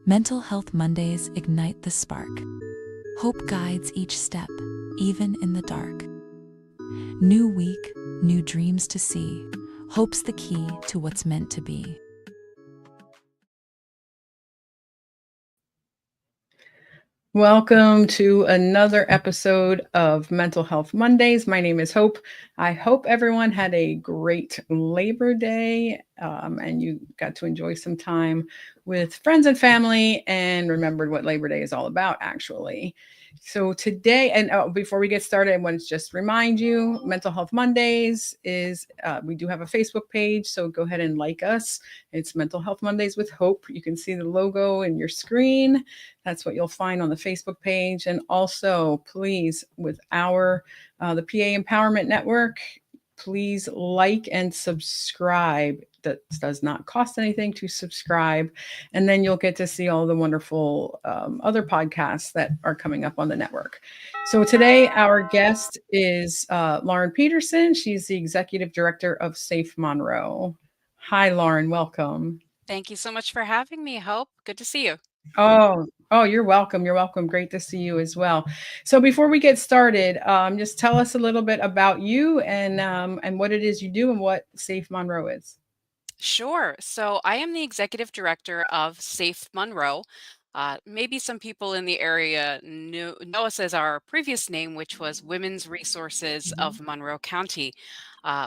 Mental Health Mondays ignite the spark. Hope guides each step, even in the dark. New week, new dreams to see. Hope's the key to what's meant to be. Welcome to another episode of Mental Health Mondays. My name is Hope. I hope everyone had a great Labor Day and you got to enjoy some time with friends and family and remembered what Labor Day is all about, actually. So today, and before we get started, I want to just remind you, Mental Health Mondays is, we do have a Facebook page, so go ahead and like us. It's Mental Health Mondays with Hope. You can see the logo in your screen. That's what you'll find on the Facebook page. And also, please, with our, the PA Empowerment Network, please like and subscribe. That does not cost anything to subscribe. And then you'll get to see all the wonderful other podcasts that are coming up on the network. So today, our guest is Lauren Peterson. She's the Executive Director of Safe Monroe. Hi, Lauren. Welcome. Thank you so much for having me, Hope. Good to see you. Oh, you're welcome. You're welcome. Great to see you as well. So before we get started, just tell us a little bit about you and what it is you do and what Safe Monroe is. Sure. So I am the executive director of Safe Monroe. Maybe some people in the area know us as our previous name, which was Women's Resources of Monroe County.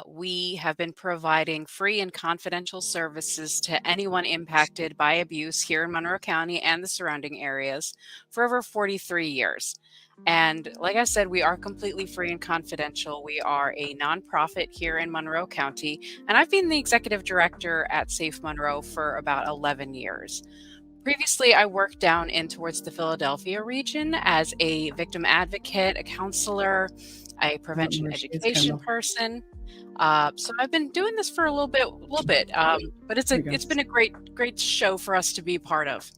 We have been providing free and confidential services to anyone impacted by abuse here in Monroe County and the surrounding areas for over 43 years. And like I said, we are completely free and confidential. We are a nonprofit here in Monroe County, and I've been the executive director at Safe Monroe for about 11 years. Previously, I worked down in towards the Philadelphia region as a victim advocate, a counselor, a prevention education person. So I've been doing this for a little bit, but it's been a great show for us to be part of.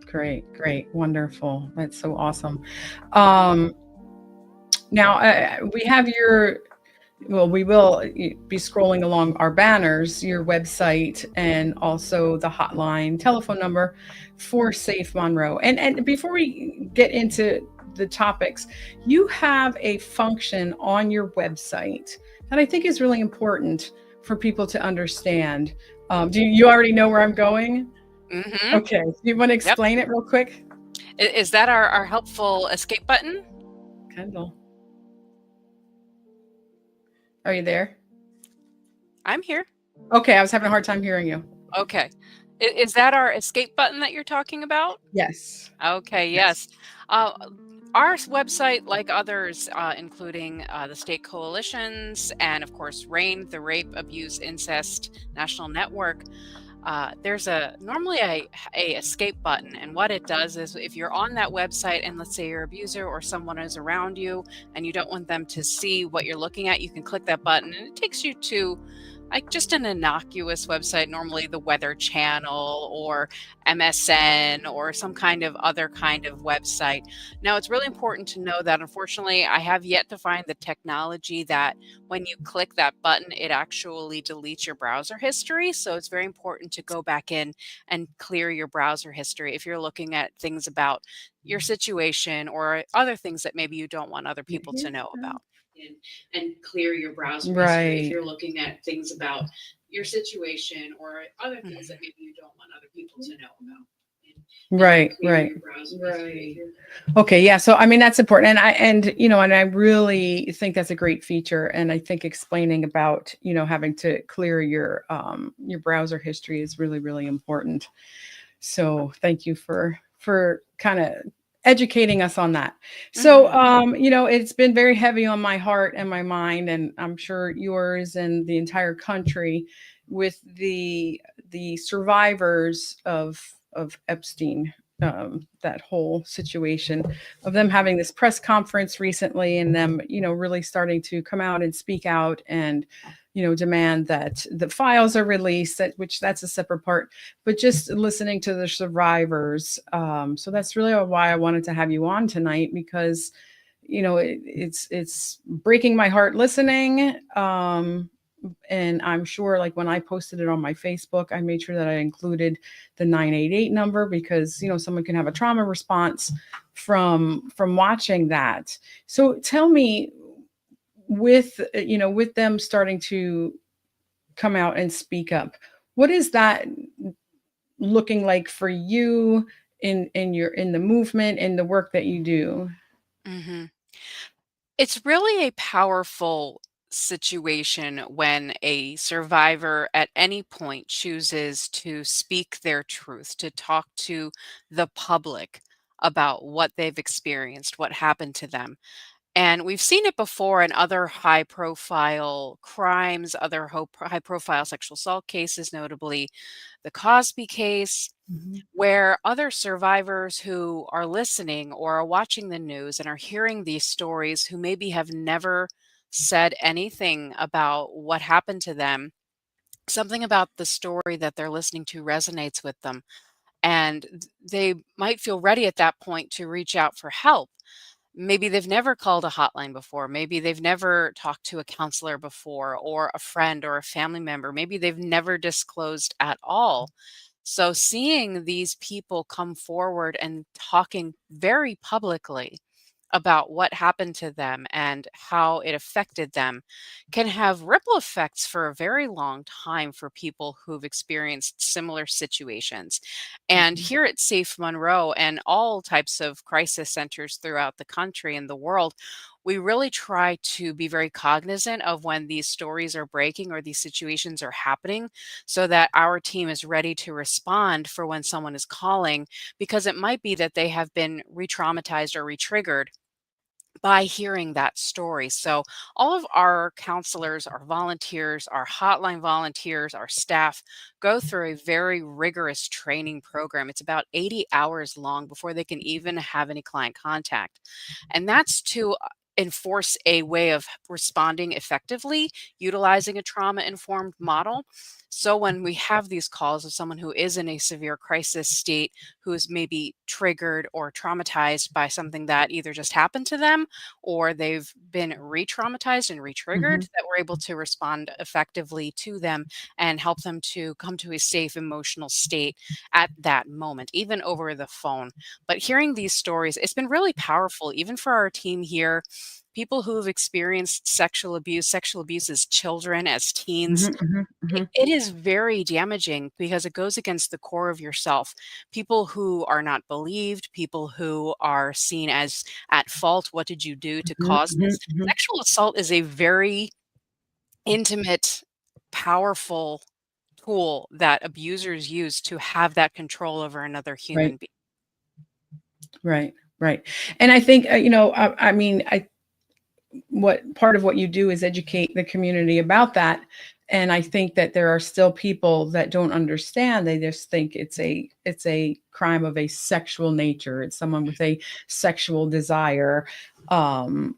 Great, wonderful. That's so awesome. Now we have we will be scrolling along our banners, your website, and also the hotline telephone number for Safe Monroe. And before we get into the topics, you have a function on your website that I think is really important for people to understand. Do you already know where I'm going? Mm-hmm. Okay. Do you want to explain it real quick? Is that our helpful escape button? Kendall. Are you there? I'm here. Okay. I was having a hard time hearing you. Okay. Is that our escape button that you're talking about? Yes. Okay, yes. Our website, like others, including the state coalitions and, of course, RAIN, the Rape, Abuse, Incest National Network, there's normally a escape button. And what it does is if you're on that website and let's say your abuser or someone is around you and you don't want them to see what you're looking at, you can click that button and it takes you to like just an innocuous website, normally the Weather Channel or MSN or some kind of other kind of website. Now, it's really important to know that unfortunately, I have yet to find the technology that when you click that button, it actually deletes your browser history. So it's very important to go back in and clear your browser history if you're looking at things about your situation or other things that maybe you don't want other people to know about. And clear your browser history if you're looking at things about your situation or other things that maybe you don't want other people to know about. Right. Okay. Yeah. So, I mean, that's important. And I really think that's a great feature. And I think explaining about, having to clear your browser history is really, really important. So thank you for kind of educating us on that. So, it's been very heavy on my heart and my mind, and I'm sure yours and the entire country with the survivors of Epstein, that whole situation of them having this press conference recently and them, really starting to come out and speak out and, demand that the files are released, which that's a separate part, but just listening to the survivors. So that's really why I wanted to have you on tonight, because, it's breaking my heart listening, And I'm sure, like, when I posted it on my Facebook, I made sure that I included the 988 number, because someone can have a trauma response from watching that. So tell me, with them starting to come out and speak up, what is that looking like for you in the movement, in the work that you do? Mhm. It's really a powerful situation when a survivor at any point chooses to speak their truth, to talk to the public about what they've experienced, what happened to them. And we've seen it before in other high profile crimes, other high profile sexual assault cases, notably the Cosby case, Mhm. where other survivors who are listening or are watching the news and are hearing these stories, who maybe have never said anything about what happened to them, something about the story that they're listening to resonates with them. And they might feel ready at that point to reach out for help. Maybe they've never called a hotline before. Maybe they've never talked to a counselor before, or a friend or a family member. Maybe they've never disclosed at all. So seeing these people come forward and talking very publicly about what happened to them and how it affected them can have ripple effects for a very long time for people who've experienced similar situations. And Mhm. here at Safe Monroe and all types of crisis centers throughout the country and the world, we really try to be very cognizant of when these stories are breaking or these situations are happening, so that our team is ready to respond for when someone is calling, because it might be that they have been re traumatized or re triggered by hearing that story. So, all of our counselors, our volunteers, our hotline volunteers, our staff go through a very rigorous training program. It's about 80 hours long before they can even have any client contact. And that's to enforce a way of responding effectively, utilizing a trauma informed model. So, when we have these calls of someone who is in a severe crisis state, who is maybe triggered or traumatized by something that either just happened to them, or they've been re-traumatized and re-triggered, Mhm. that we're able to respond effectively to them and help them to come to a safe emotional state at that moment, even over the phone. But hearing these stories, it's been really powerful, even for our team here. People who have experienced sexual abuse as children, as teens, Mhm. Mhm. it Mhm. it is very damaging because it goes against the core of yourself. People who are not believed, people who are seen as at fault. What did you do to Mhm. cause Mhm. this? Mhm. Sexual assault is a very intimate, powerful tool that abusers use to have that control over another Right. human being. Right. Right. And I think, I mean, what part of what you do is educate the community about that. And I think that there are still people that don't understand. They just think it's a crime of a sexual nature. It's someone with a sexual desire, and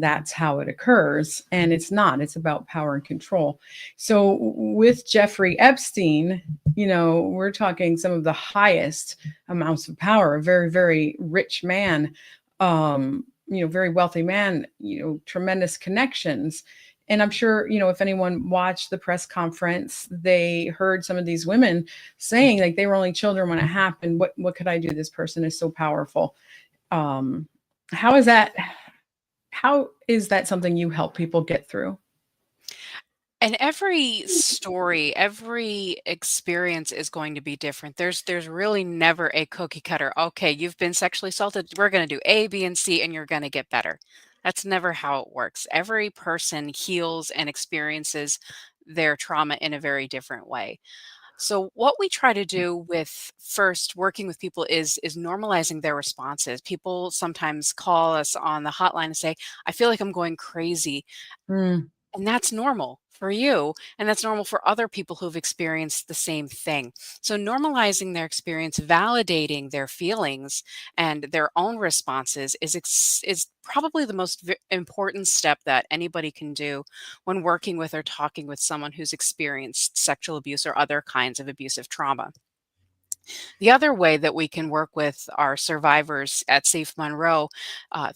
that's how it occurs. And it's not. It's about power and control. So with Jeffrey Epstein, we're talking some of the highest amounts of power. A very, very rich man, very wealthy man, tremendous connections. And I'm sure, if anyone watched the press conference, they heard some of these women saying, like, they were only children when it happened. What could I do? This person is so powerful. Um, how is that? How is that something you help people get through? And every story, every experience is going to be different. There's really never a cookie cutter. Okay, you've been sexually assaulted. We're going to do A, B, and C, and you're going to get better. That's never how it works. Every person heals and experiences their trauma in a very different way. So what we try to do with first working with people is normalizing their responses. People sometimes call us on the hotline and say, "I feel like I'm going crazy." Mm. And that's normal for you, and that's normal for other people who've experienced the same thing. So normalizing their experience, validating their feelings and their own responses is probably the most important step that anybody can do when working with or talking with someone who's experienced sexual abuse or other kinds of abusive trauma. The other way that we can work with our survivors at Safe Monroe,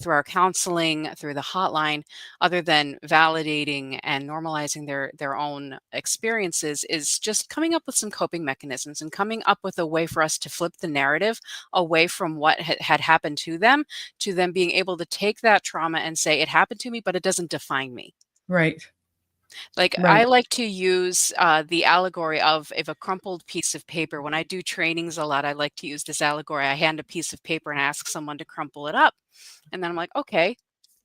through our counseling, through the hotline, other than validating and normalizing their own experiences, is just coming up with some coping mechanisms and coming up with a way for us to flip the narrative away from what had happened to them being able to take that trauma and say, "It happened to me, but it doesn't define me." Right. Like, Right. I like to use, the allegory of if a crumpled piece of paper when I do trainings a lot, I like to use this allegory. I hand a piece of paper and ask someone to crumple it up, and then I'm like, "Okay,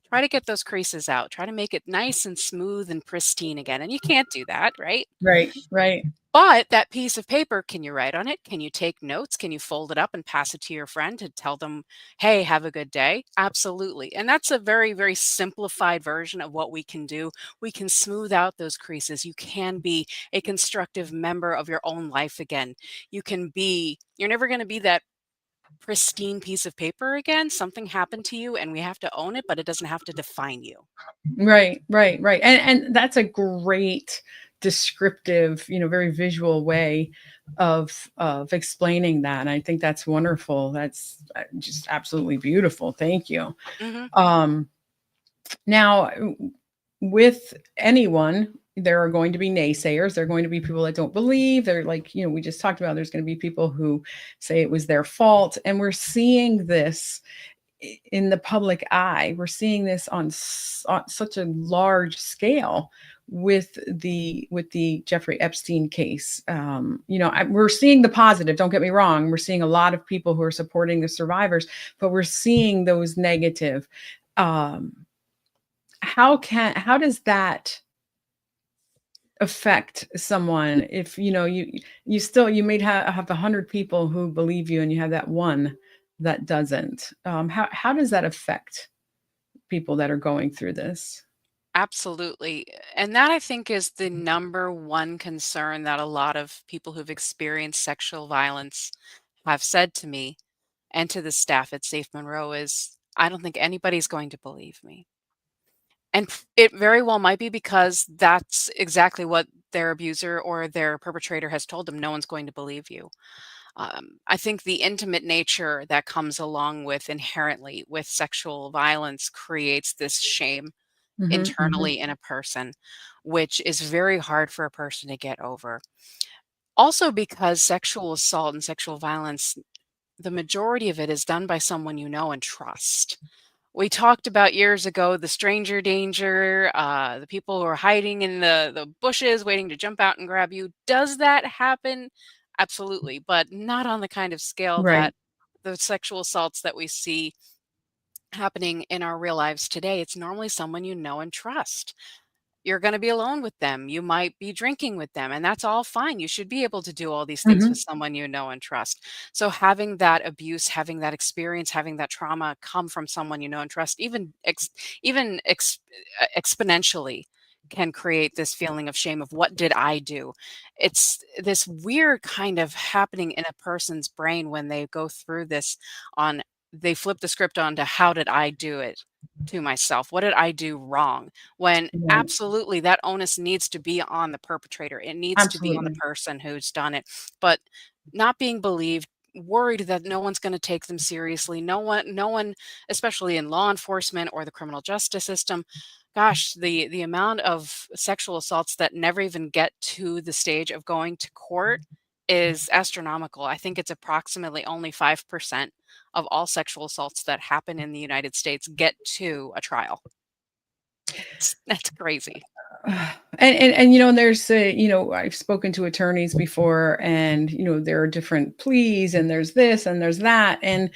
try to get those creases out. Try to make it nice and smooth and pristine again," and you can't do that, right? Right. Right. But that piece of paper, can you write on it? Can you take notes? Can you fold it up and pass it to your friend to tell them, "Hey, have a good day"? Absolutely. And that's a very, very simplified version of what we can do. We can smooth out those creases. You can be a constructive member of your own life again. You're never going to be that pristine piece of paper again. Something happened to you and we have to own it, but it doesn't have to define you. Right. Right. Right. And that's a great descriptive, very visual way of explaining that. And I think that's wonderful. That's just absolutely beautiful. Thank you. Mhm. Um, Now, with anyone, there are going to be naysayers. There are going to be people that don't believe. They're like, we just talked about, there's going to be people who say it was their fault. And we're seeing this in the public eye. We're seeing this on such a large scale with the Jeffrey Epstein case. We're seeing the positive. Don't get me wrong. We're seeing a lot of people who are supporting the survivors, but we're seeing those negative. Um, how does that affect someone if you may have 100 people who believe you and you have that one that doesn't? How does that affect people that are going through this? Absolutely. And that I think is the number one concern that a lot of people who've experienced sexual violence have said to me and to the staff at Safe Monroe is, I don't think anybody's going to believe me. And it very well might be because that's exactly what their abuser or their perpetrator has told them. No one's going to believe you. I think the intimate nature that comes along with inherently with sexual violence creates this shame Mhm, mhm. internally in a person, which is very hard for a person to get over. Also, because sexual assault and sexual violence, the majority of it is done by someone you know and trust. We talked about years ago the stranger danger, the people who are hiding in the bushes waiting to jump out and grab you. Does that happen? Absolutely, but not on the kind of scale Right. that the sexual assaults that we see happening in our real lives today. It's normally someone you know and trust. You're gonna be alone with them. You might be drinking with them, and that's all fine. You should be able to do all these things with Mhm. someone you know and trust. So having that abuse, having that experience, having that trauma come from someone you know and trust, exponentially can create this feeling of shame of what did I do? It's this weird kind of happening in a person's brain when they go through this on they flip the script onto how did I do it to myself? What did I do wrong? When Right. absolutely that onus needs to be on the perpetrator. It needs to be on the Absolutely. person who's done it. But not being believed, worried that no one's going to take them seriously. No one, especially in law enforcement or the criminal justice system. Gosh, the amount of sexual assaults that never even get to the stage of going to court is astronomical. I think it's approximately only 5% of all sexual assaults that happen in the United States get to a trial. That's crazy. And there's I've spoken to attorneys before, and there are different pleas, and there's this and there's that, and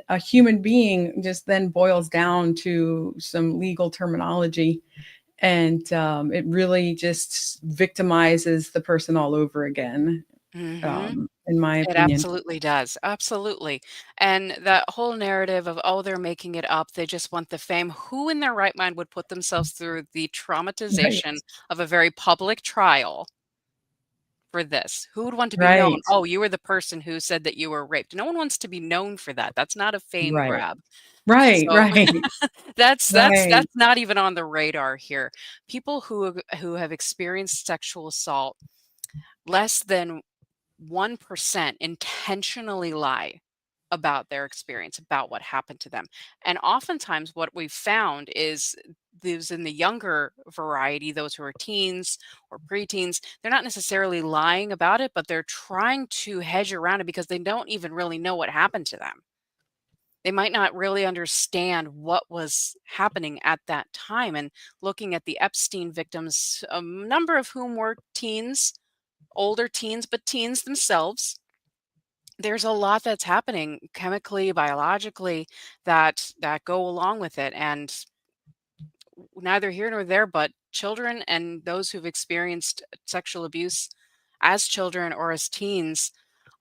a human being just then boils down to some legal terminology, and it really just victimizes the person all over again, Mhm. in my It opinion. absolutely does, absolutely, and that whole narrative of, "Oh, they're making it up, they just want the fame." Who in their right mind would put themselves through the Right. traumatization of a very public trial for this? Who would want to be known? Right. "Oh, you were the person who said that you were raped." No one wants to be known for that, that's not a fame Right. grab. Right. So Right. Right. that's not even on the radar here. People who have experienced sexual assault, less than 1% intentionally lie about their experience, about what happened to them. And oftentimes, what we've found is those in the younger variety, those who are teens or preteens, they're not necessarily lying about it, but they're trying to hedge around it because they don't even really know what happened to them. They might not really understand what was happening at that time. And looking at the Epstein victims, a number of whom were teens, older teens, but teens themselves, there's a lot that's happening chemically, biologically, that go along with it. And neither here nor there, but children and those who've experienced sexual abuse as children or as teens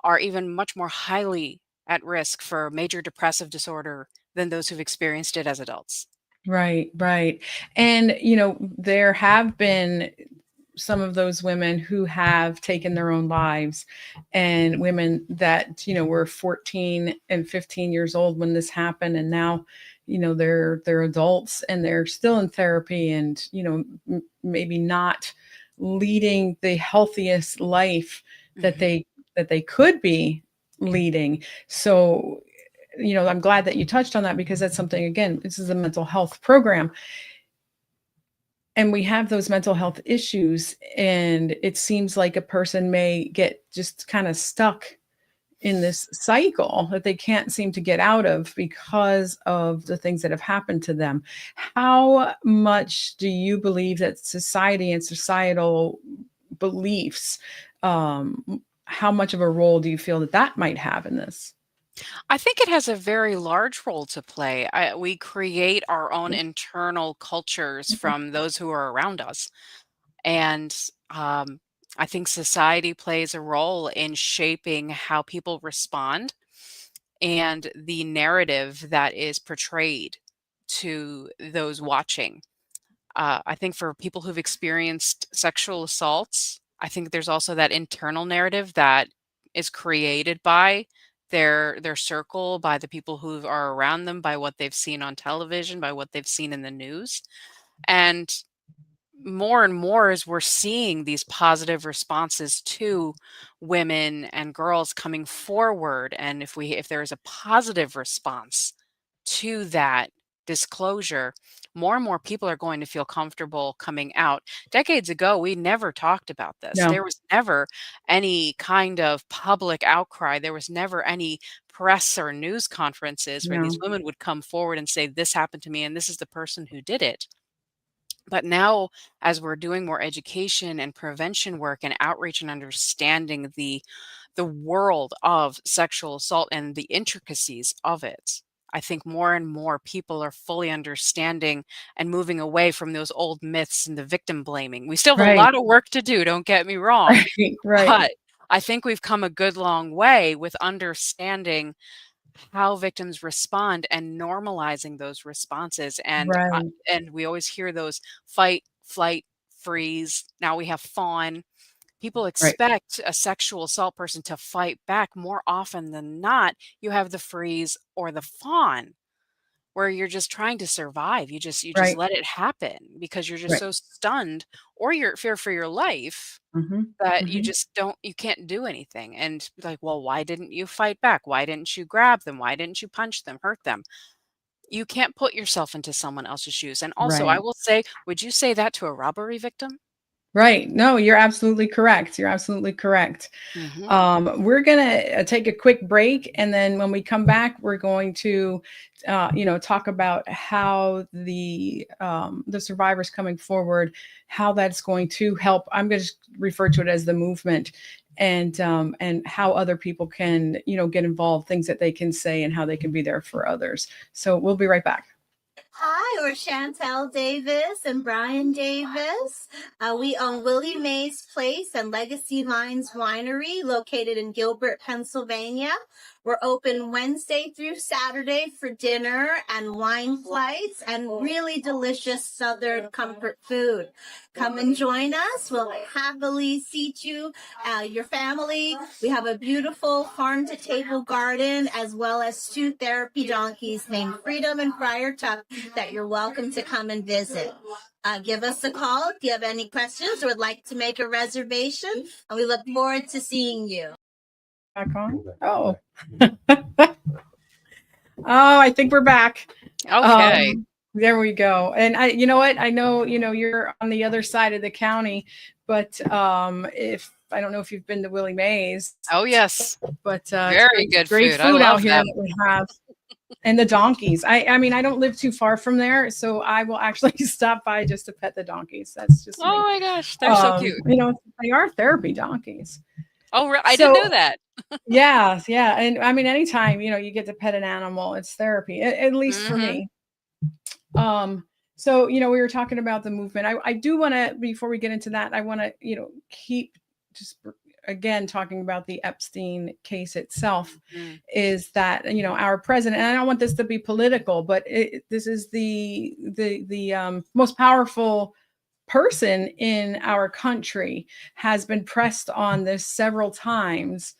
are even much more highly at risk for major depressive disorder than those who've experienced it as adults. Right, right. And, there have been some of those women who have taken their own lives, and women that, were 14 and 15 years old when this happened. And now, they're adults and they're still in therapy and, maybe not leading the healthiest life that Mhm. they could be leading. So, I'm glad that you touched on that, because that's something, again, this is a mental health program, and we have those mental health issues, and it seems like a person may get just kind of stuck in this cycle that they can't seem to get out of because of the things that have happened to them. How much do you believe that society and societal beliefs, how much of a role do you feel that that might have in this? I think it has a very large role to play. We create our own internal cultures Mhm. from those who are around us. And um, I think society plays a role in shaping how people respond and the narrative that is portrayed to those watching. I think for people who've experienced sexual assaults, I think there's also that internal narrative that is created by their circle, by the people who are around them, by what they've seen on television, by what they've seen in the news. And more as we're seeing these positive responses to women and girls coming forward, and if there is a positive response to that disclosure, more and more people are going to feel comfortable coming out. Decades ago, we never talked about this. No, There was never any kind of public outcry. There was never any press or news conferences where these no. women would come forward and say, "This happened to me, and this is the person who did it." But now, as we're doing more education and prevention work and outreach and understanding the world of sexual assault and the intricacies of it, I think more and more people are fully understanding and moving away from those old myths and the victim blaming. We still have a Right, lot of work to do, don't get me wrong, right, right, but I think we've come a good long way with understanding how victims respond and normalizing those responses. right, And we always hear those fight, flight, freeze. Now we have fawn. People right, expect a sexual assault person to fight back. More often than not, you have the freeze or the fawn, where you're just trying to survive. You just right, let it happen because you're just right. so stunned, or you're fear for your life, Mhm, that mhm. you can't do anything. And like, well, why didn't you fight back? Why didn't you grab them? Why didn't you punch them, hurt them? You can't put yourself into someone else's shoes. And also, I Right. will say, would you say that to a robbery victim? Right. No, you're absolutely correct. You're absolutely correct. Hmm. We're gonna take a quick break, and then when we come back, we're going to, talk about how the survivors coming forward, how that's going to help. I'm going to refer to it as the movement, and how other people can, get involved, things that they can say, and how they can be there for others. So we'll be right back. Hi, we're Chantel Davis and Brian Davis. We own Willie Mays Place and Legacy Vines Winery, located in Gilbert, Pennsylvania. We're open Wednesday through Saturday for dinner and wine flights and really delicious Southern comfort food. Come and join us. We'll happily seat you, your family. We have a beautiful farm-to-table garden, as well as two therapy donkeys named Freedom and Friar Tuck that you're welcome to come and visit. Give us a call if you have any questions or would like to make a reservation, and we look forward to seeing you. back on? Oh. Oh, I think we're back. Okay. There we go. And you know what? I know, you're on the other side of the county, but if I don't know if you've been to Willie Mays, Oh, yes. but Very good great food. I food out love here them. that we have. And the donkeys. I mean, I don't live too far from there, so I will actually stop by just to pet the donkeys. That's just Oh me. my gosh, they're so cute. They are therapy donkeys. Oh, I didn't know So that. yeah, yeah. And I mean, anytime, you get to pet an animal, it's therapy, at least for Mhm. me. So, we were talking about the movement. I do want to, before we get into that, I want to, keep just again talking about the Epstein case itself. Mm. Is that, our president, and I don't want this to be political, but this is the most powerful person in our country, has been pressed on this several times,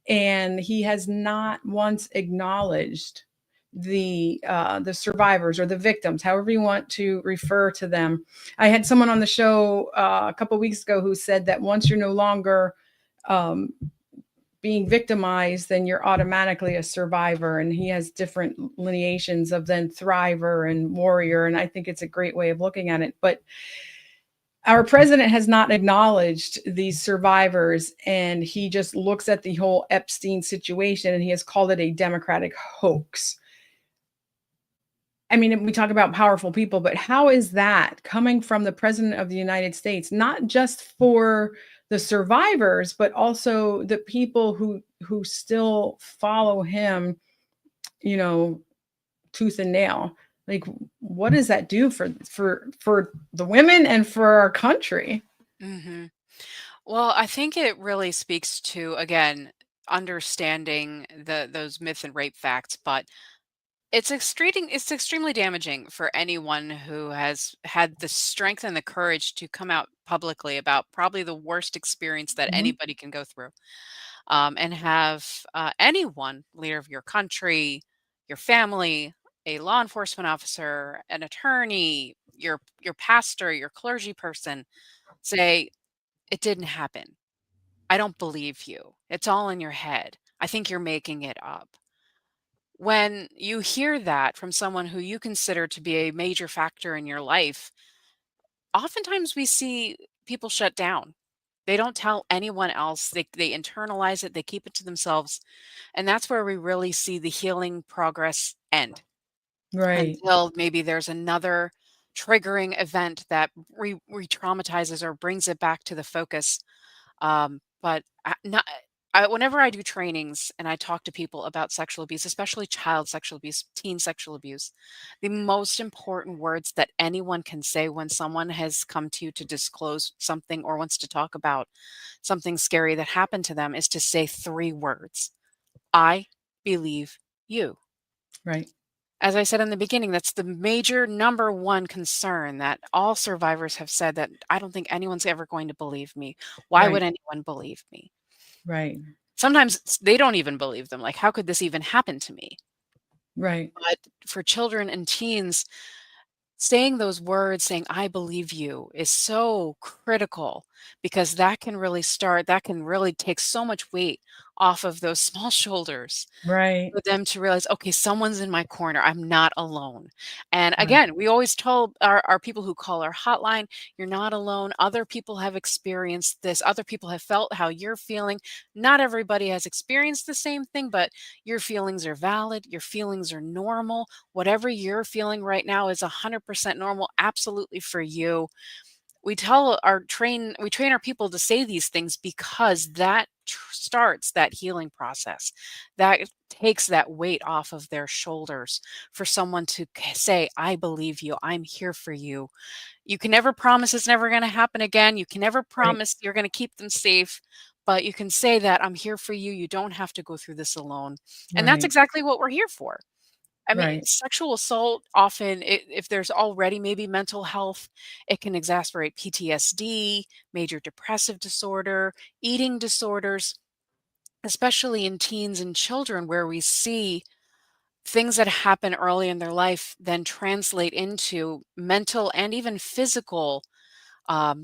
and he has not once acknowledged the survivors or the victims, however you want to refer to them. I had someone on the show a couple of weeks ago who said that once you're no longer being victimized, then you're automatically a survivor. And he has different lineations of then thriver and warrior. And I think it's a great way of looking at it. But our president has not acknowledged these survivors, and he just looks at the whole Epstein situation and he has called it a Democratic hoax. I mean, we talk about powerful people, but how is that coming from the president of the United States, not just for the survivors, but also the people who still follow him, tooth and nail? Like, what does that do for the women and for our country? Mhm. Well, I think it really speaks to, again, understanding those myth and rape facts, but it's extremely damaging for anyone who has had the strength and the courage to come out publicly about probably the worst experience that Mhm. anybody can go through, and have anyone, leader of your country, your family, a law enforcement officer, an attorney, your pastor, your clergy person, say it didn't happen. I don't believe you. It's all in your head. I think you're making it up. When you hear that from someone who you consider to be a major factor in your life, oftentimes we see people shut down. They don't tell anyone else. They internalize it, they keep it to themselves. And that's where we really see the healing progress end, Right. until maybe there's another triggering event that re-traumatizes or brings it back to the focus. But not, whenever I do trainings and I talk to people about sexual abuse, especially child sexual abuse, teen sexual abuse, the most important words that anyone can say when someone has come to you to disclose something or wants to talk about something scary that happened to them is to say three words: I believe you. Right. As I said in the beginning, that's the major number one concern that all survivors have said, that I don't think anyone's ever going to believe me. Why would Right. anyone believe me? Right. Sometimes they don't even believe them. Like, how could this even happen to me? Right. But for children and teens, saying those words, saying, I believe you, is so critical, because that can really take so much weight off of those small shoulders, Right. for them to realize, okay, someone's in my corner. I'm not alone. And Right. again, we always tell our people who call our hotline, you're not alone. Other people have experienced this. Other people have felt how you're feeling. Not everybody has experienced the same thing, but your feelings are valid. Your feelings are normal. Whatever you're feeling right now is 100% normal, absolutely for you. We train our people to say these things, because that starts that healing process. That takes that weight off of their shoulders, for someone to say, I believe you, I'm here for you. You can never promise it's never going to happen again. You can never Right. promise you're going to keep them safe, but you can say that I'm here for you. You don't have to go through this alone. And that's Right. exactly what we're here for. I mean, Right. sexual assault often, if there's already maybe mental health, it can exacerbate PTSD, major depressive disorder, eating disorders, especially in teens and children, where we see things that happen early in their life then translate into mental and even physical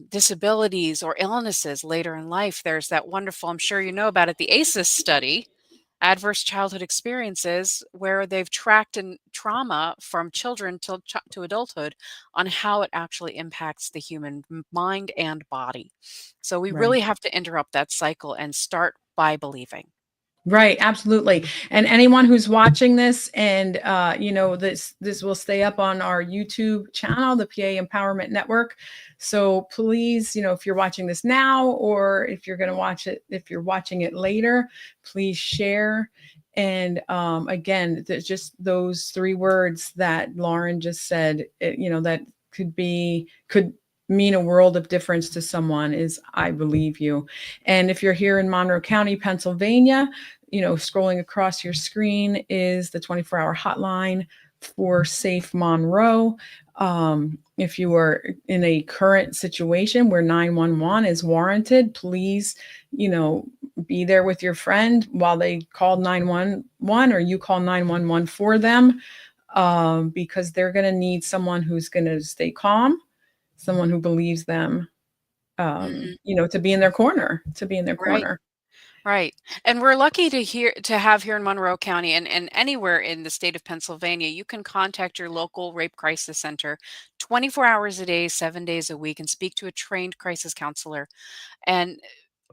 disabilities or illnesses later in life. There's that wonderful, I'm sure you know about it, the ACEs study, adverse childhood experiences, where they've tracked in trauma from children to adulthood on how it actually impacts the human mind and body. So we Right. really have to interrupt that cycle and start by believing. Right, absolutely. And anyone who's watching this, and this will stay up on our YouTube channel, the PA Empowerment Network. So please, if you're watching this now, or if you're going to watch it, if you're watching it later, please share. And again, there's just those 3 words that Lauren just said, that could mean a world of difference to someone, is I believe you. And if you're here in Monroe County, Pennsylvania, scrolling across your screen is the 24-hour hotline for Safe Monroe. If you are in a current situation where 911 is warranted, please, be there with your friend while they call 911, or you call 911 for them, because they're going to need someone who's going to stay calm, someone who believes them, Mhm. to be in their corner, Right. Right. And we're lucky to have here in Monroe County and anywhere in the state of Pennsylvania, you can contact your local rape crisis center 24 hours a day, 7 days a week, and speak to a trained crisis counselor. And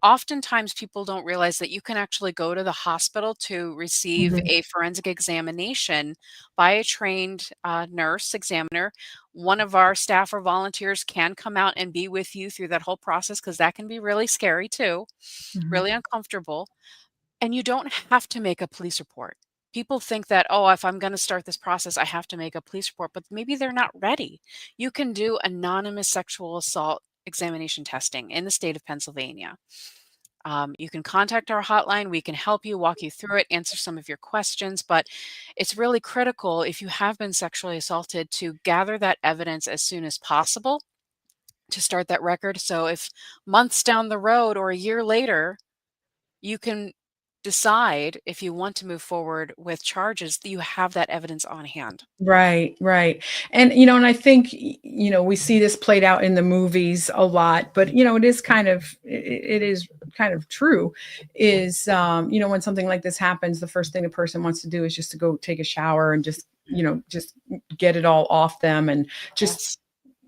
oftentimes people don't realize that you can actually go to the hospital to receive Mhm. a forensic examination by a trained nurse examiner. One of our staff or volunteers can come out and be with you through that whole process, because that can be really scary too, Mhm. really uncomfortable. And you don't have to make a police report. People think that, oh, if I'm going to start this process, I have to make a police report, but maybe they're not ready. You can do anonymous sexual assault examination testing in the state of Pennsylvania. You can contact our hotline. We can help you, walk you through it, answer some of your questions. But it's really critical, if you have been sexually assaulted, to gather that evidence as soon as possible to start that record. So if months down the road or a year later, you can decide if you want to move forward with charges, that you have that evidence on hand. Right, right. And and I think we see this played out in the movies a lot, but it is it is kind of true, is when something like this happens, the first thing a person wants to do is just to go take a shower and just get it all off them, and just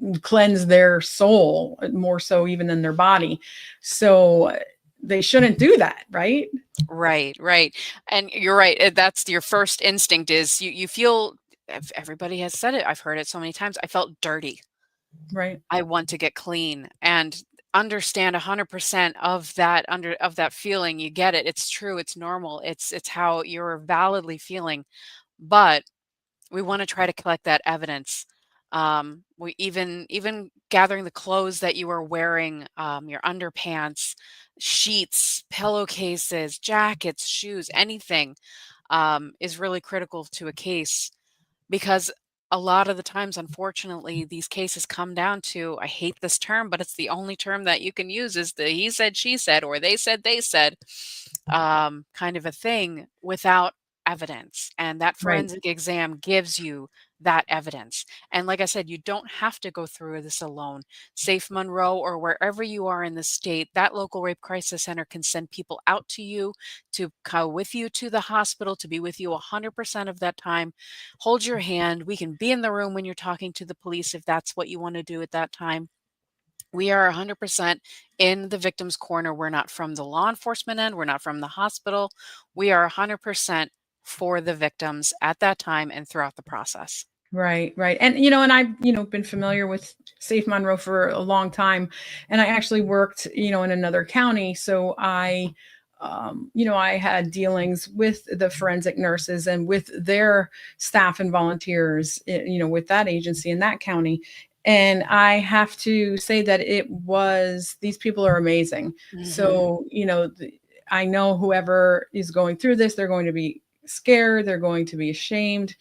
Yes. cleanse their soul more so even than their body. So they shouldn't do that, right? Right, right. And you're right. That's your first instinct, is you feel, everybody has said it. I've heard it so many times. I felt dirty. Right. I want to get clean, and understand 100% of that feeling. You get it. It's true. It's normal. It's how you're validly feeling. But we want to try to collect that evidence. We even gathering the clothes that you are wearing, your underpants, sheets, pillowcases, jackets, shoes, anything, is really critical to a case, because a lot of the times, unfortunately, these cases come down to, I hate this term, but it's the only term that you can use, is the he said, she said, or they said, kind of a thing, without evidence. And that Right. forensic exam gives you that evidence. And like I said, you don't have to go through this alone. Safe Monroe, or wherever you are in the state, that local rape crisis center can send people out to you, to go with you to the hospital, to be with you 100% of that time, hold your hand. We can be in the room when you're talking to the police if that's what you want to do at that time. We are 100% in the victim's corner. We're not from the law enforcement end. We're not from the hospital. We are 100% for the victims at that time and throughout the process. Right, right. And I've, been familiar with Safe Monroe for a long time. And I actually worked, in another county. So I had dealings with the forensic nurses and with their staff and volunteers, with that agency in that county. And I have to say that these people are amazing. Mhm. So, I know whoever is going through this, they're going to be scared, they're going to be ashamed.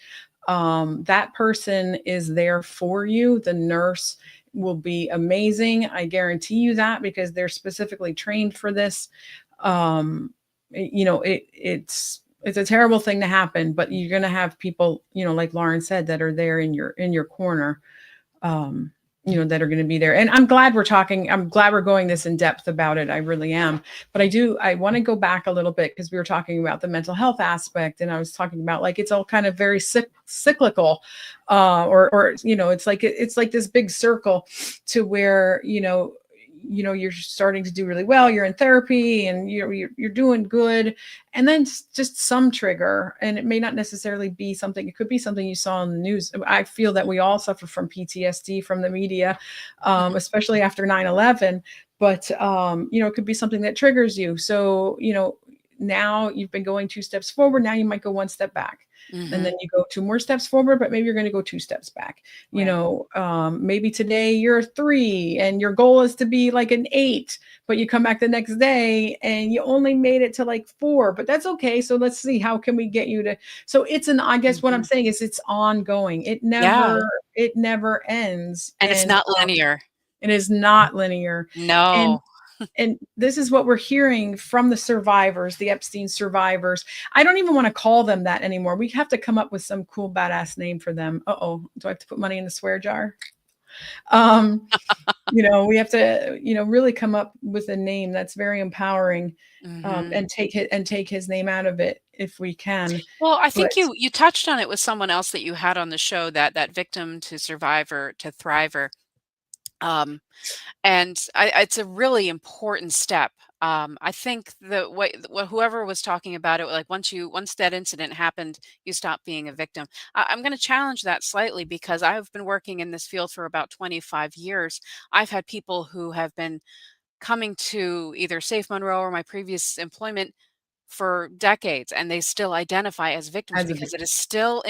That person is there for you. The nurse will be amazing. I guarantee you that, because they're specifically trained for this. It's a terrible thing to happen, but you're going to have people, like Lauren said, that are there in your corner. Um, that are going to be there. And I'm glad we're going this in depth about it. I really am. But I want to go back a little bit, because we were talking about the mental health aspect, and I was talking about, like, it's all kind of very cyclical, or it's like this big circle to where, you're starting to do really well. You're in therapy and you're doing good. And then just some trigger, and it may not necessarily be something, it could be something you saw in the news. I feel that we all suffer from PTSD from the media, especially after 9/11. But, it could be something that triggers you. So, now you've been going 2 steps forward. Now you might go 1 step back. And then you go 2 more steps forward, but maybe you're going to go 2 steps back. Maybe today you're 3 and your goal is to be like an 8, but you come back the next day and you only made it to like 4, but that's okay. So let's see, how can we get you to, so I guess what I'm saying is it's ongoing. It never ends. And it's not linear. It is not linear. No. And this is what we're hearing from the survivors, the Epstein survivors. I don't even want to call them that anymore. We have to come up with some cool, badass name for them. Do I have to put money in the swear jar? We have to, really come up with a name that's very empowering, and take his name out of it if we can. Well, I think you touched on it with someone else that you had on the show, that victim to survivor to thriver. And it's a really important step. I think whoever was talking about it, like once that incident happened, you stop being a victim. I'm going to challenge that slightly, because I've been working in this field for about 25 years. I've had people who have been coming to either Safe Monroe or my previous employment for decades, and they still identify as victims because it is still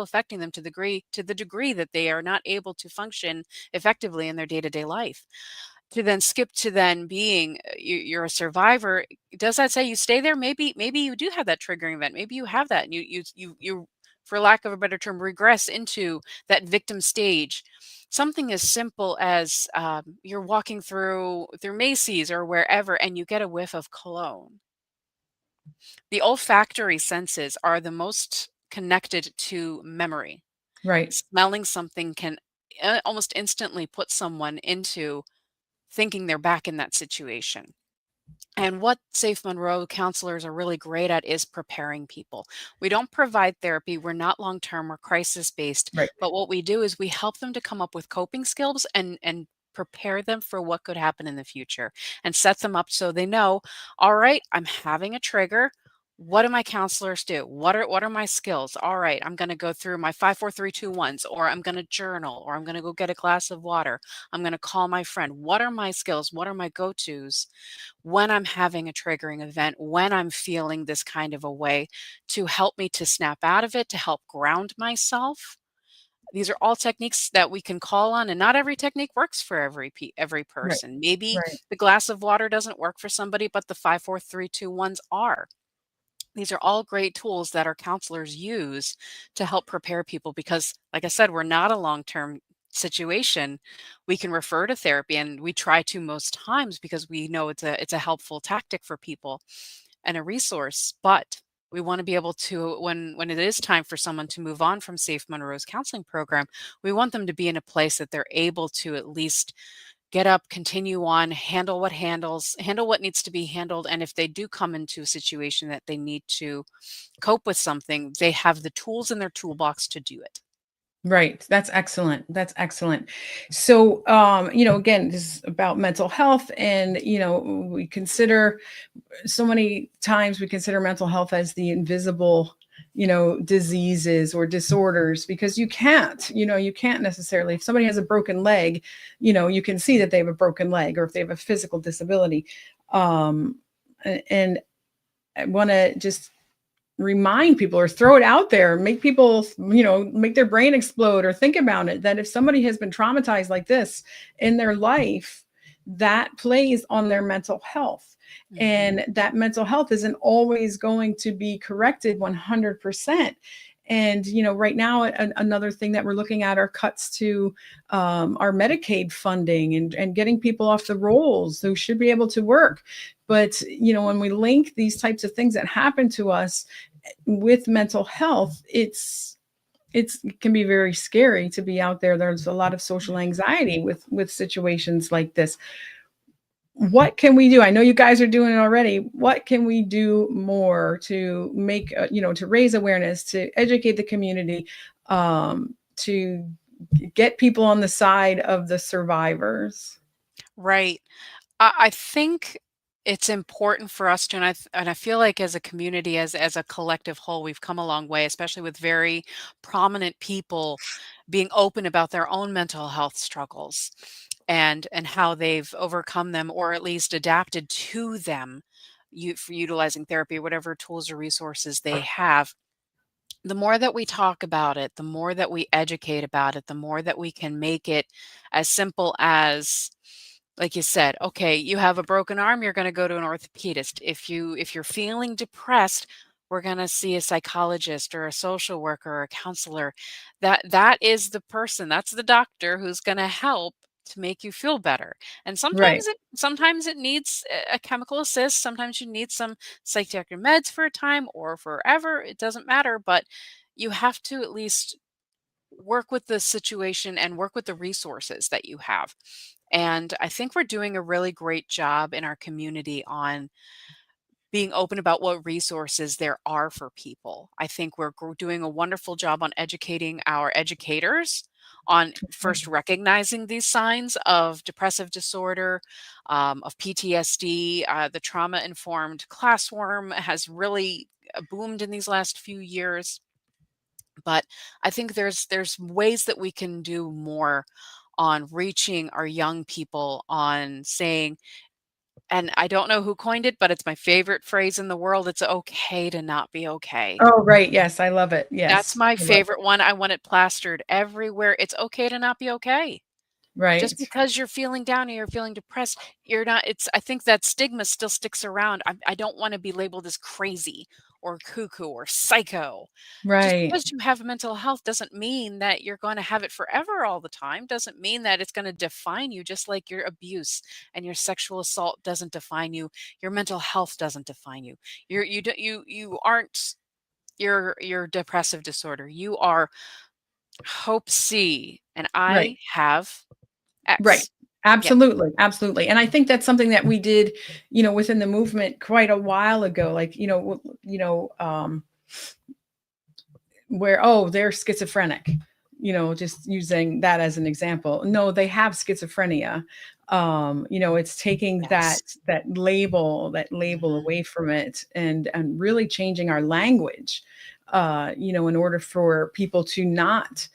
affecting them to the degree that they are not able to function effectively in their day-to-day life. To then skip to then being you're a survivor, does that say you stay there? Maybe you do have that triggering event. Maybe you have that, and you for lack of a better term, regress into that victim stage. Something as simple as you're walking through Macy's or wherever, and you get a whiff of cologne. The olfactory senses are the most connected to memory. Right. Smelling something can almost instantly put someone into thinking they're back in that situation. And what Safe Monroe counselors are really great at is preparing people. We don't provide therapy. We're not long-term or crisis-based. Right. But what we do is we help them to come up with coping skills and prepare them for what could happen in the future, and set them up so they know, all right, I'm having a trigger. What do my counselors do? What are my skills? All right, I'm going to go through my 5, 4, 3, 2, 1s, or I'm going to journal, or I'm going to go get a glass of water. I'm going to call my friend. What are my skills? What are my go-tos when I'm having a triggering event, when I'm feeling this kind of a way, to help me to snap out of it, to help ground myself? These are all techniques that we can call on, and not every technique works for every person. Right. Maybe Right. the glass of water doesn't work for somebody, but the 5, 4, 3, 2, 1s are. These are all great tools that our counselors use to help prepare people, because, like I said, we're not a long-term situation. We can refer to therapy, and we try to most times, because we know it's a helpful tactic for people and a resource. But we want to be able to, when it is time for someone to move on from Safe Monroe's counseling program, we want them to be in a place that they're able to at least get up, continue on, handle what needs to be handled. And if they do come into a situation that they need to cope with something, they have the tools in their toolbox to do it. Right. That's excellent. That's excellent. So, again, this is about mental health, and, we consider, so many times we consider mental health as the invisible, diseases or disorders, because you can't necessarily, if somebody has a broken leg, you can see that they have a broken leg, or if they have a physical disability. And I want to just remind people, or throw it out there, make people, make their brain explode, or think about it, that if somebody has been traumatized like this in their life, that plays on their mental health. Mm-hmm. And that mental health isn't always going to be corrected 100%. And, right now, another thing that we're looking at are cuts to our Medicaid funding, and getting people off the rolls who should be able to work. But, when we link these types of things that happen to us with mental health, it's it can be very scary to be out there. There's a lot of social anxiety with situations like this. What can we do? I know you guys are doing it already. What can we do more to make, to raise awareness, to educate the community, to get people on the side of the survivors? Right. I think it's important for us to, and I feel like as a community, as a collective whole, we've come a long way, especially with very prominent people being open about their own mental health struggles and how they've overcome them or at least adapted to them for utilizing therapy, whatever tools or resources they have. The more that we talk about it, the more that we educate about it, the more that we can make it as simple as, like you said, okay, you have a broken arm, you're going to go to an orthopedist. If you're feeling depressed, we're going to see a psychologist or a social worker or a counselor. That is the person, that's the doctor who's going to help to make you feel better. And Right, sometimes it needs a chemical assist, sometimes you need some psychiatric meds for a time or forever, it doesn't matter, but you have to at least work with the situation and work with the resources that you have. And I think we're doing a really great job in our community on being open about what resources there are for people. I think we're doing a wonderful job on educating our educators on first recognizing these signs of depressive disorder, of PTSD. The trauma informed classroom has really boomed in these last few years. But I think there's ways that we can do more on reaching our young people on saying, and I don't know who coined it, but it's my favorite phrase in the world, it's okay to not be okay. oh, right, yes, I love it, That's yes, my I love favorite one, I want it plastered everywhere. It's okay to not be okay. Just right, because you're feeling down or you're feeling depressed, you're not, it's, I think that stigma still sticks around. I don't want to be labeled as crazy or cuckoo or psycho. Just right, because you have mental health doesn't mean that you're going to have it forever all the time. Doesn't mean that it's going to define you, just like your abuse and your sexual assault doesn't define you. Your mental health doesn't define you. You aren't your depressive disorder. You are Hope C and right. I have Right. X. Yep. Absolutely. Absolutely. And I think that's something that we did, within the movement quite a while ago. Like, where, oh, they're schizophrenic, just using that as an example. No, they have schizophrenia. It's taking that Yes. label Mhm. away from it, and really changing our language, in order for people to not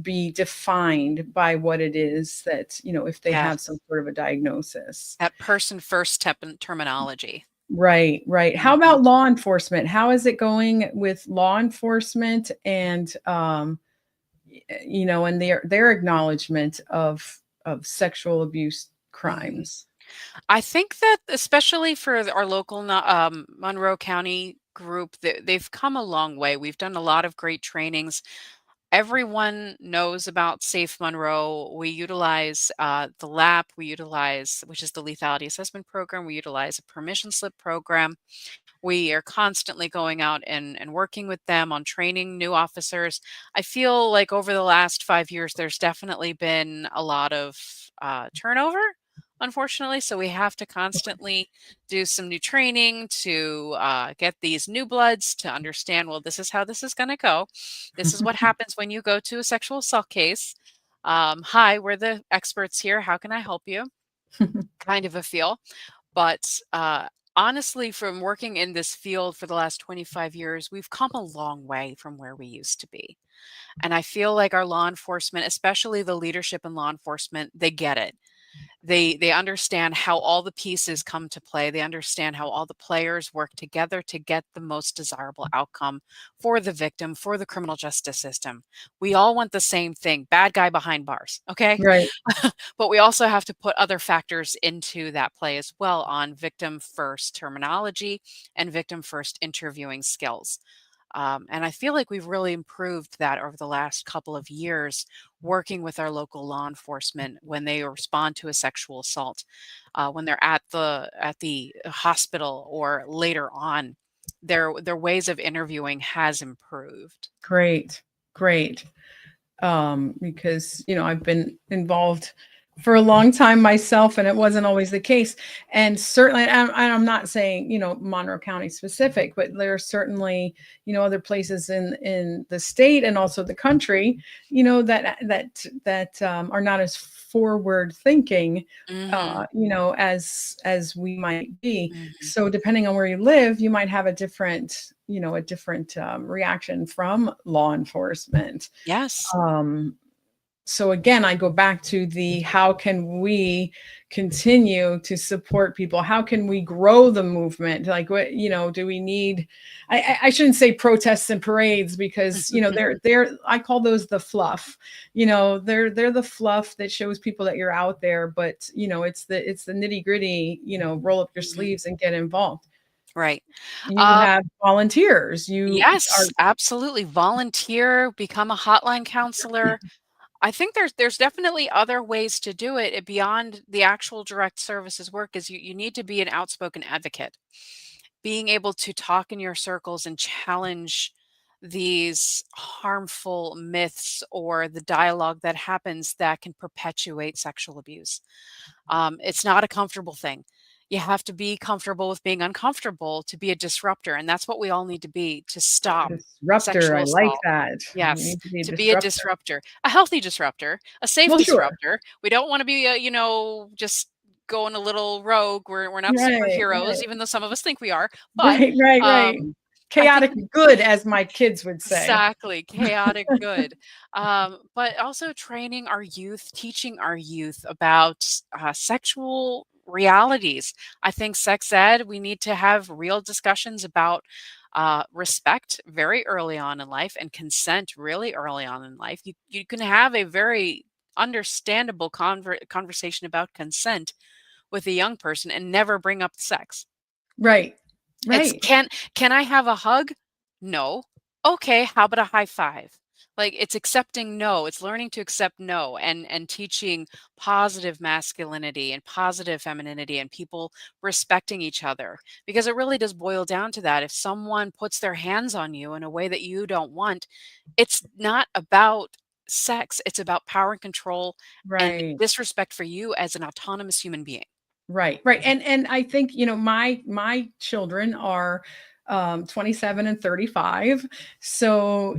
be defined by what it is that, if they have some Yes. sort of a diagnosis. That person first terminology. Right, right. How Mhm. about law enforcement? How is it going with law enforcement and, and their acknowledgement of sexual abuse Mhm. crimes? I think that especially for our local Monroe County group, they've come a long way. We've done a lot of great trainings. Everyone knows about Safe Monroe. We utilize the LAP, which is the lethality assessment program. We utilize a permission slip program. We are constantly going out and working with them on training new officers. I feel like over the last 5 years, there's definitely been a lot of turnover, unfortunately. So we have to constantly do some new training to get these new bloods to understand, well, this is how this is going to go. This is what happens when you go to a sexual assault case. Hi, we're the experts here. How can I help you? Kind of a feel. But honestly, from working in this field for the last 25 years, we've come a long way from where we used to be. And I feel like our law enforcement, especially the leadership in law enforcement, they get it. They understand how all the pieces come to play. They understand how all the players work together to get the most desirable outcome for the victim, for the criminal justice system. We all want the same thing, bad guy behind bars, okay? Right. But we also have to put other factors into that play as well on victim first terminology and victim first interviewing skills. And I feel like we've really improved that over the last couple of years, working with our local law enforcement when they respond to a sexual assault, when they're at the hospital or later on. Their ways of interviewing has improved. Great. Great. Because, I've been involved for a long time myself, and it wasn't always the case. And certainly, I'm not saying, Monroe County specific, but there are certainly, other places in the state and also the country, that are not as forward thinking, Mhm. as we might be. Mhm. So depending on where you live, you might have a different, reaction from law enforcement. Yes. Um, so again, I go back to the how can we continue to support people? How can we grow the movement? Like, what, do we need? I shouldn't say protests and parades, because they're I call those the fluff. They're the fluff that shows people that you're out there, but it's the nitty gritty. Roll up your Mhm. sleeves and get involved. Right. You Uh, have volunteers. You are yes, absolutely. Volunteer, become a hotline counselor. I think there's definitely other ways to do it beyond the actual direct services work. Is you need to be an outspoken advocate, being able to talk in your circles and challenge these harmful myths or the dialogue that happens that can perpetuate sexual abuse. It's not a comfortable thing. You have to be comfortable with being uncomfortable to be a disruptor, and that's what we all need to be to stop disruptor. sexual I like assault. that. You Yes, need to be a to be a disruptor. disruptor, a healthy disruptor, a safe Well, sure. disruptor. We don't want to be, just going a little rogue. We're not Right, superheroes, right. even though some of us think we are. But Right, right, right. um, I think Chaotic good, as my kids would say. exactly, chaotic good. But also training our youth, teaching our youth about sexual realities. I think sex ed, we need to have real discussions about respect very early on in life and consent really early on in life. You can have a very understandable conversation about consent with a young person and never bring up sex. Right, It's right, can I have a hug? No. Okay, how about a high five? Like it's accepting no. It's learning to accept no and teaching positive masculinity and positive femininity and people respecting each other. Because it really does boil down to that. If someone puts their hands on you in a way that you don't want, it's not about sex. It's about power and control and right. disrespect for you as an autonomous human being. Right, right. And I think, my children are 27 and 35. So,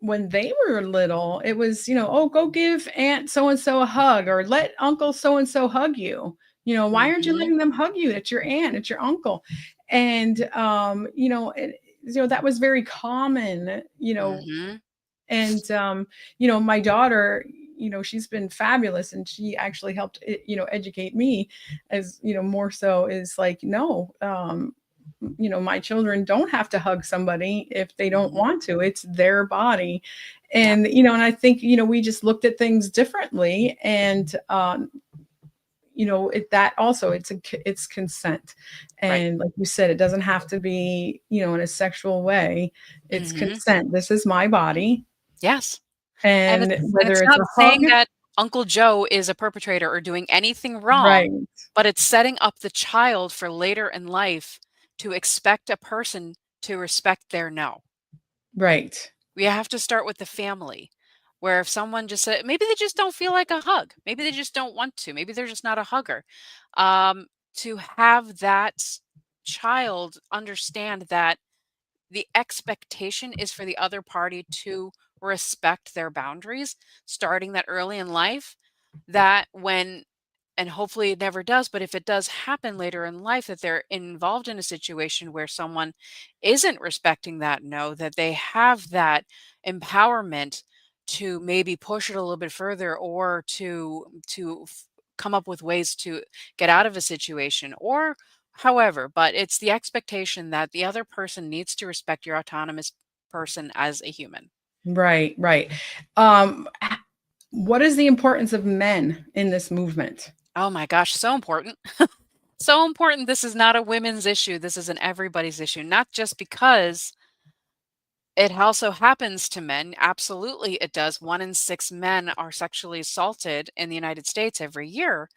when they were little, it was, oh, go give Aunt so and so a hug, or let Uncle so and so hug you. Why aren't you Mhm. letting them hug you? It's your aunt, it's your uncle. And that was very common, Mhm. and my daughter, she's been fabulous, and she actually helped educate me, as more so, is like, no, my children don't have to hug somebody if they don't Mhm. want to. It's their body. Yeah. And I think we just looked at things differently. And that also, it's consent. Right. And like you said, it doesn't have to be in a sexual way. It's Mhm. consent. This is my body. Yes. And And it's whether it's not a hug. saying that Uncle Joe is a perpetrator or doing anything Right, wrong, but it's setting up the child for later in life to expect a person to respect their no. right, We have to start with the family, where if someone just said maybe they just don't feel like a hug, maybe they just don't want to, maybe they're just not a hugger. To have that child understand that the expectation is for the other party to respect their boundaries starting that early in life, that when and hopefully it never does, but if it does happen later in life that they're involved in a situation where someone isn't respecting that no, that they have that empowerment to maybe push it a little bit further or to come up with ways to get out of a situation or however, but it's the expectation that the other person needs to respect your autonomous person as a human. right, right. What is the importance of men in this movement? Oh my gosh, so important. So important. This is not a women's issue. This is an everybody's issue, not just because it also happens to men. Absolutely, it does. 1 in 6 men are sexually assaulted in the United States every year.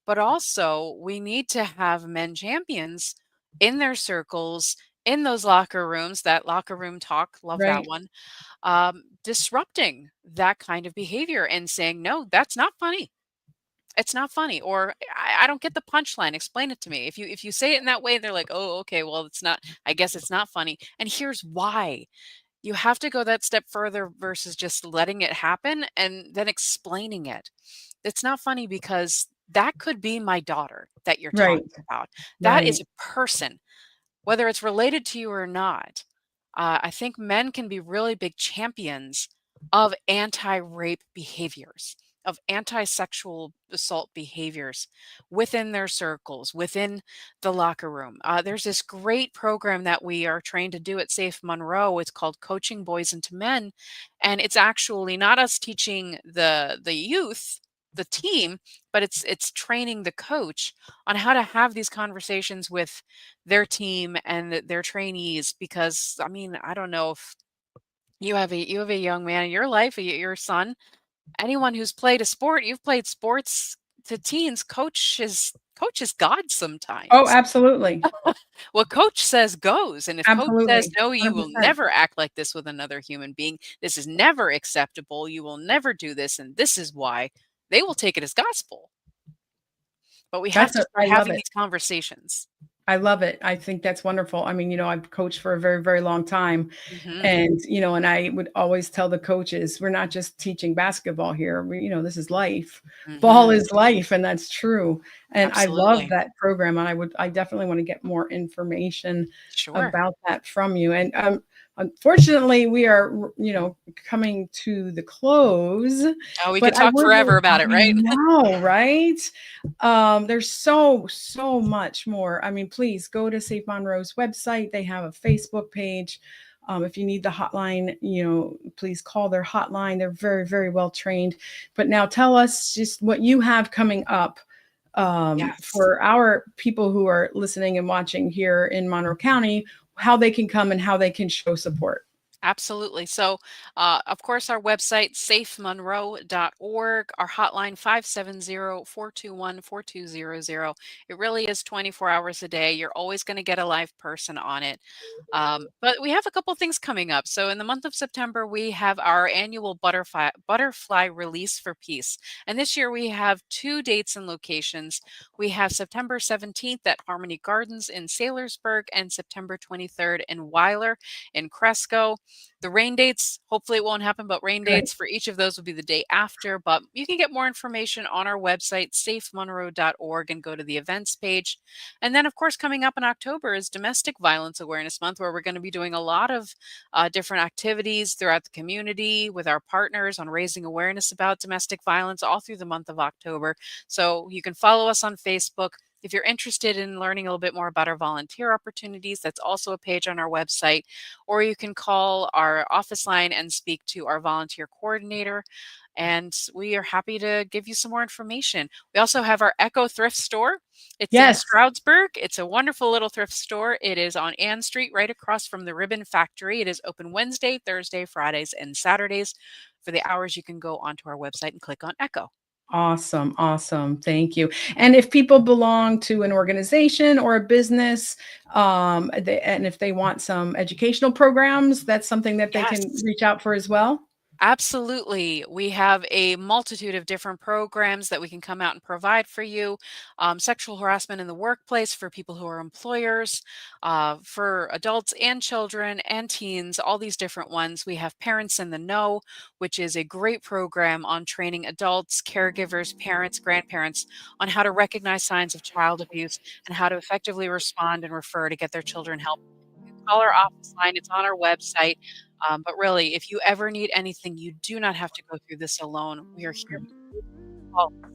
But also, we need to have men champions in their circles, in those locker rooms, that locker room talk, love that Right. one, disrupting that kind of behavior and saying, no, that's not funny. It's not funny, or I don't get the punchline. Explain it to me. If you say it in that way, they're like, oh, okay, well, it's not. I guess it's not funny. And here's why. You have to go that step further versus just letting it happen and then explaining it. It's not funny because that could be my daughter that you're Right. talking about. That is Right. a person, whether it's related to you or not. I think men can be really big champions of anti rape behaviors, of anti sexual assault behaviors within their circles, within the locker room. There's this great program that we are trained to do at Safe Monroe. It's called Coaching Boys into Men. And it's actually not us teaching the youth, the team, but it's training the coach on how to have these conversations with their team and their trainees. Because I mean, I don't know if you have a young man in your life, your son, anyone who's played a sport, you've played sports to teens, coach is God Oh, sometimes. absolutely. What coach says goes, and if coach says, Absolutely. "No, you will 100%. never act like this with another human being. This is never acceptable. You will never do this, and this is why," they will take it as gospel. But we have to I start love having it. these conversations. I love it. I think that's wonderful. I mean, I've coached for a very, very long time. Mhm, And I would always tell the coaches, we're not just teaching basketball here. This is life. Ball mhm. is life. And that's true. And I love Absolutely. that program. And I definitely want to get more information Sure. about that from you. And unfortunately, we are, coming to the close, Oh, we but could I talk would, forever about I it, right? know, right? There's so much more. I mean, please go to Safe Monroe's website. They have a Facebook page. If you need the hotline, please call their hotline. They're very, very well trained. But now tell us just what you have coming up Yes. for our people who are listening and watching here in Monroe County, how they can come and how they can show support. Absolutely. So, of course, our website, safemonroe.org, our hotline, 570-421-4200. It really is 24 hours a day. You're always going to get a live person on it. But we have a couple things coming up. So, in the month of September, we have our annual butterfly release for peace. And this year, we have two dates and locations. We have September 17th at Harmony Gardens in Saylorsburg and September 23rd in Weiler in Cresco. The rain dates, hopefully it won't happen, but rain Good. dates for each of those will be the day after. But you can get more information on our website, safemonroe.org, and go to the events page. And then, of course, coming up in October is Domestic Violence Awareness Month, where we're going to be doing a lot of different activities throughout the community with our partners on raising awareness about domestic violence all through the month of October. So you can follow us on Facebook. If you're interested in learning a little bit more about our volunteer opportunities, that's also a page on our website, or you can call our office line and speak to our volunteer coordinator. And we are happy to give you some more information. We also have our Echo Thrift Store. It's in Yes. Stroudsburg. It's a wonderful little thrift store. It is on Ann Street, right across from the Ribbon Factory. It is open Wednesday, Thursday, Fridays, and Saturdays. For the hours, you can go onto our website and click on Echo. Awesome. Awesome. Thank you. And if people belong to an organization or a business, and if they want some educational programs, that's something that they can Yes. reach out for as well. Absolutely. We have a multitude of different programs that we can come out and provide for you. Sexual harassment in the workplace for people who are employers, for adults and children and teens, all these different ones. We have Parents in the Know, which is a great program on training adults, caregivers, parents, grandparents on how to recognize signs of child abuse and how to effectively respond and refer to get their children help. You can call our office line, it's on our website. But really, if you ever need anything, you do not have to go through this alone. We are here for you. Call us,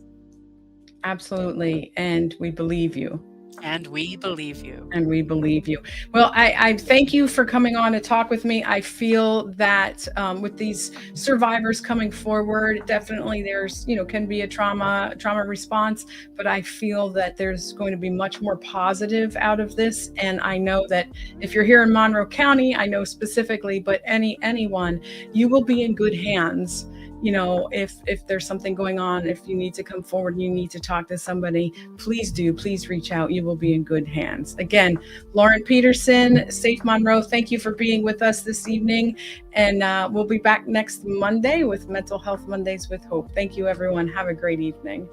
Absolutely. And we believe you. and we believe you. And we believe you. Well, I thank you for coming on to talk with me. I feel that with these survivors coming forward, definitely there's, can be a trauma response, but I feel that there's going to be much more positive out of this. And I know that if you're here in Monroe County, I know specifically, but anyone, you will be in good hands. if there's something going on, if you need to come forward and you need to talk to somebody, please reach out. You will be in good hands. Again, Lauren Peterson, Safe Monroe, thank you for being with us this evening. And we'll be back next Monday with Mental Health Mondays with Hope. Thank you, everyone. Have a great evening.